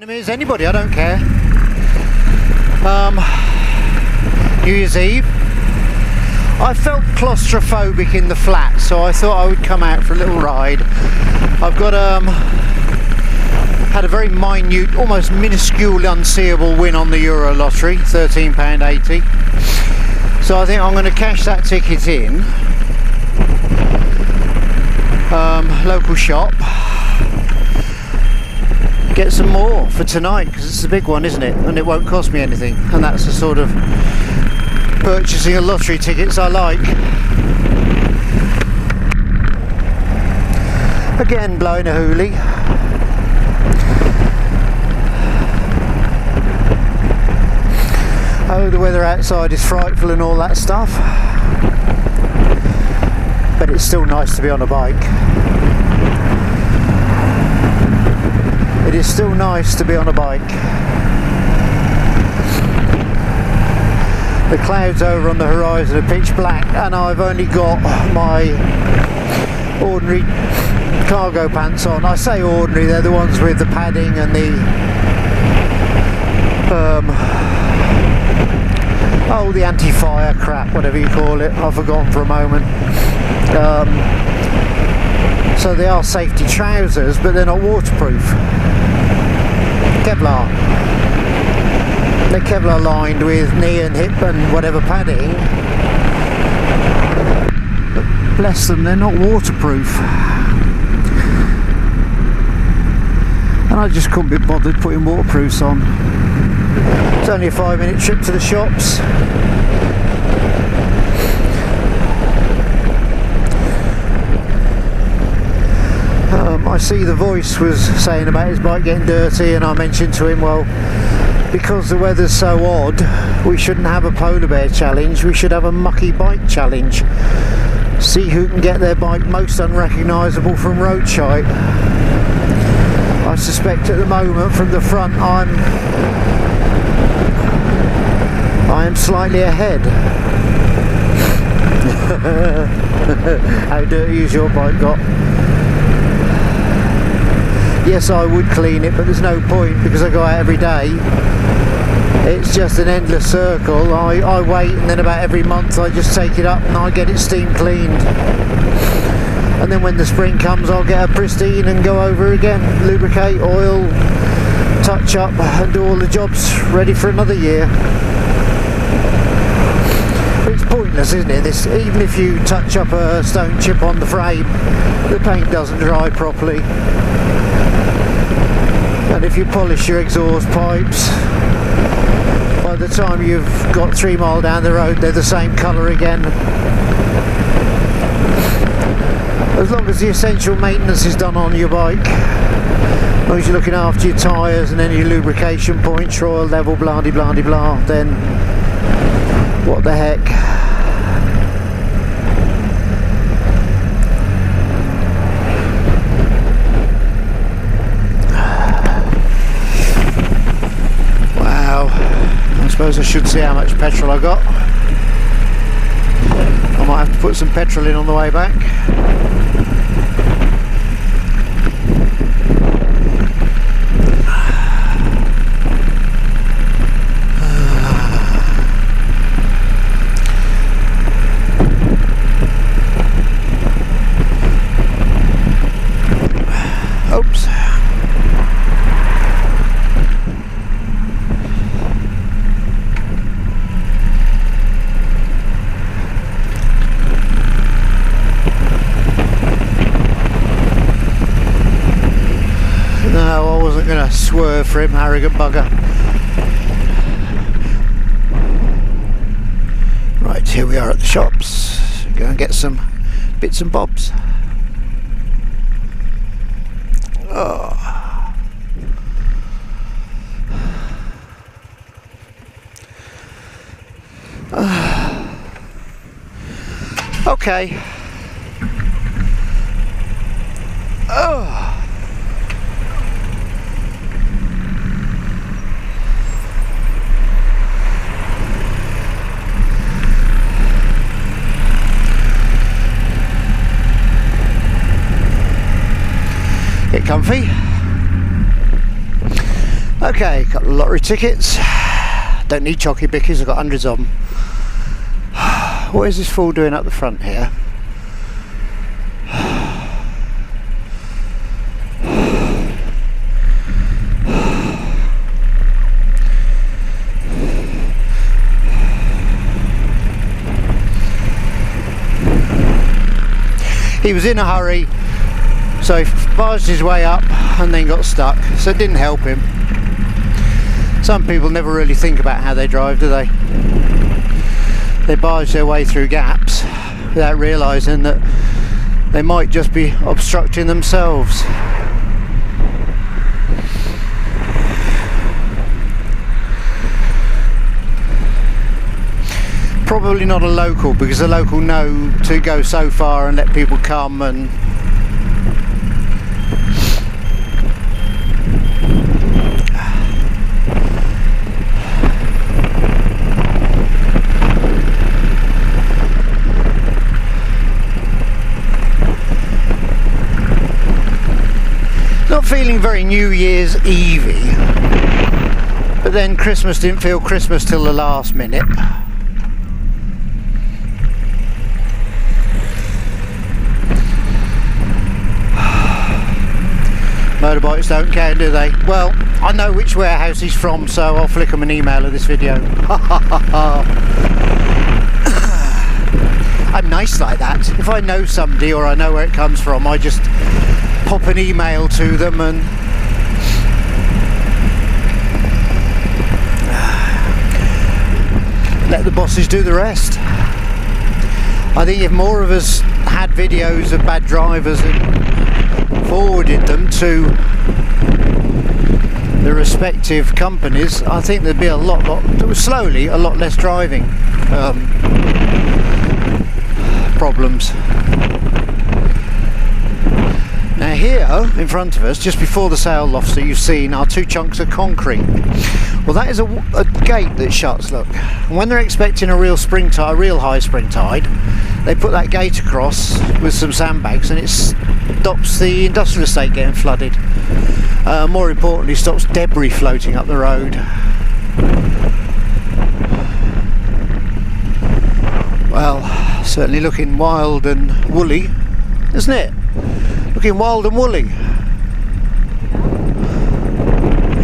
Enemies, anybody, I don't care. New Year's Eve. I felt claustrophobic in the flat, so I thought I would come out for a little ride. I've got had a very minute, almost minuscule, unseeable win on the Euro lottery, £13.80. So I think I'm going to cash that ticket in. Local shop. Get some more for tonight, because it's a big one, isn't it? And it won't cost me anything. And that's the sort of purchasing of lottery tickets I like. Again, blowing a hoolie. Oh, the weather outside is frightful and all that stuff. But it's still nice to be on a bike. It is still nice to be on a bike. The clouds over on the horizon are pitch black, and I've only got my ordinary cargo pants on. I say ordinary, they're the ones with the padding and the the anti-fire crap, whatever you call it. I've forgotten for a moment. So they are safety trousers, but they're not waterproof. Kevlar. They're Kevlar lined with knee and hip and whatever padding. But bless them, they're not waterproof. And I just couldn't be bothered putting waterproofs on. It's only a 5-minute trip to the shops. I see the voice was saying about his bike getting dirty, and I mentioned to him, well, because the weather's so odd, we shouldn't have a polar bear challenge, we should have a mucky bike challenge. See who can get their bike most unrecognisable from road shite. I suspect at the moment from the front I am slightly ahead. How dirty has your bike got? Yes, I would clean it, but there's no point because I go out every day. It's just an endless circle. I wait, and then about every month I just take it up and I get it steam cleaned. And then when the spring comes, I'll get it pristine and go over again, lubricate, oil, touch up, and do all the jobs ready for another year. But it's pointless, isn't it? Even if you touch up a stone chip on the frame, the paint doesn't dry properly. And if you polish your exhaust pipes, by the time you've got 3 miles down the road, they're the same colour again. As long as the essential maintenance is done on your bike, as long as you're looking after your tyres and any lubrication points, oil level, blah de blah de blah, then what the heck. I suppose I should see how much petrol I got. I might have to put some petrol in on the way back. Oops. Going to swerve for him, arrogant bugger. Right, here we are at the shops. Go and get some bits and bobs. Oh. Okay. Oh. Get comfy. Okay, couple of lottery tickets. Don't need chocky bickies, I've got hundreds of them. What is this fool doing up the front here? He was in a hurry, so he barged his way up and then got stuck, so it didn't help him. Some people never really think about how they drive, do they? They barge their way through gaps without realising that they might just be obstructing themselves. Probably not a local, because the local know to go so far and let people come and not feeling very New Year's Eve-y, but then Christmas didn't feel Christmas till the last minute. Motorbikes don't care, do they? Well, I know which warehouse he's from, so I'll flick him an email of this video. I'm nice like that. If I know somebody or I know where it comes from, I just pop an email to them and let the bosses do the rest. I think if more of us had videos of bad drivers and forwarded them to the respective companies, I think there'd be a lot less driving problems. Now here in front of us, just before the sail lofts that you've seen, are two chunks of concrete. Well, that is a gate that shuts, look. And when they're expecting a real high spring tide, they put that gate across with some sandbags and it stops the industrial estate getting flooded. More importantly, stops debris floating up the road. Well, certainly looking wild and woolly, isn't it? Looking wild and woolly.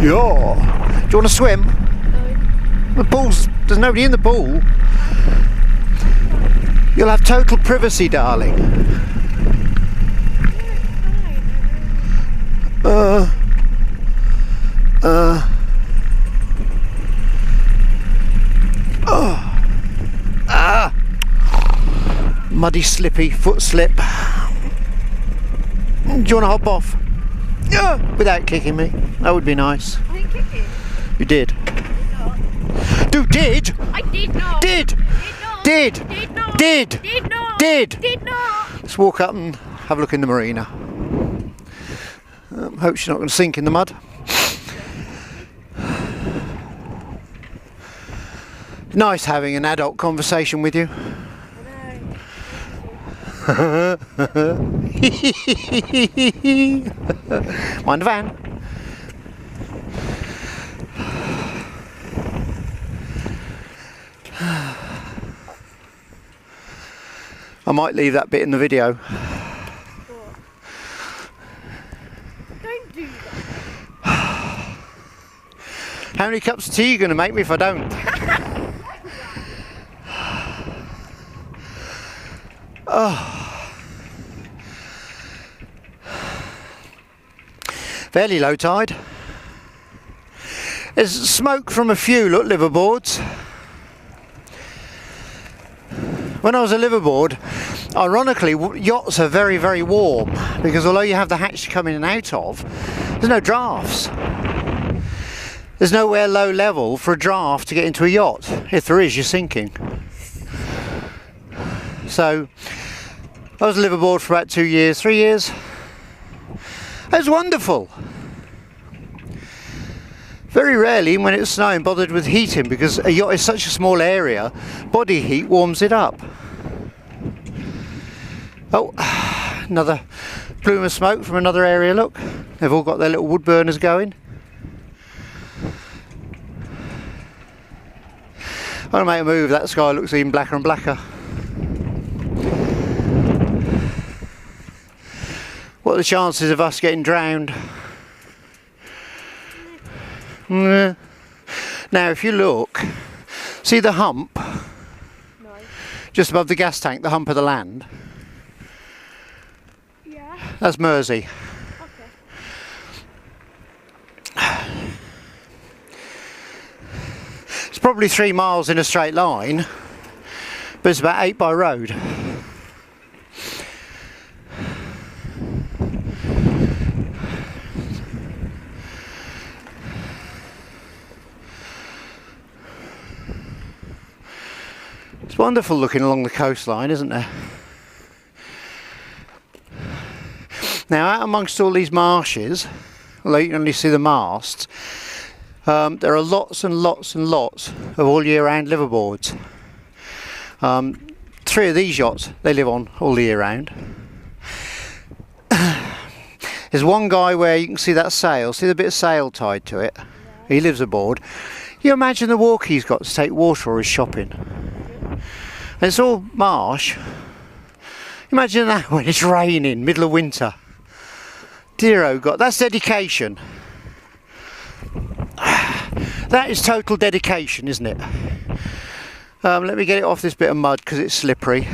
Yeah. Do you want to swim? No. There's nobody in the pool. You'll have total privacy, darling. Muddy, slippy, foot slip. Do you want to hop off? Yeah, without kicking me. That would be nice. I didn't kick you. You did. Did Did? I did not. Did? Did Did? not. Did? Did not. Did? Did not. Let's walk up and have a look in the marina. Hope she's not going to sink in the mud. Nice having an adult conversation with you. Mind the van. I might leave that bit in the video. What? Don't do that. How many cups of tea are you going to make me if I don't? Oh. Fairly low tide. There's smoke from a few liveaboards. When I was a liveaboard, ironically, yachts are very, very warm because although you have the hatch to come in and out of, there's no drafts. There's nowhere low level for a draft to get into a yacht. If there is, you're sinking. So I was a liveaboard for about 3 years. It was wonderful. Very rarely when it's snowing bothered with heating because a yacht is such a small area, body heat warms it up. Oh, another plume of smoke from another area, look. They've all got their little wood burners going. When I make a move, that sky looks even blacker and blacker. What are the chances of us getting drowned? Now if you look, see the hump? No. Just above the gas tank, the hump of the land? Yeah. That's Mersey. Okay. It's probably 3 miles in a straight line, but it's about 8 by road. It's wonderful looking along the coastline, isn't there? Now out amongst all these marshes, although you can only see the masts, there are lots and lots and lots of all year round liveaboards. 3 of these yachts they live on all year round. There's one guy where you can see that sail, see the bit of sail tied to it? He lives aboard. You imagine the walk he's got to take water or his shopping. And it's all marsh. Imagine that when it's raining, middle of winter. Dear oh God, that's dedication. That is total dedication, isn't it? Let me get it off this bit of mud because it's slippery.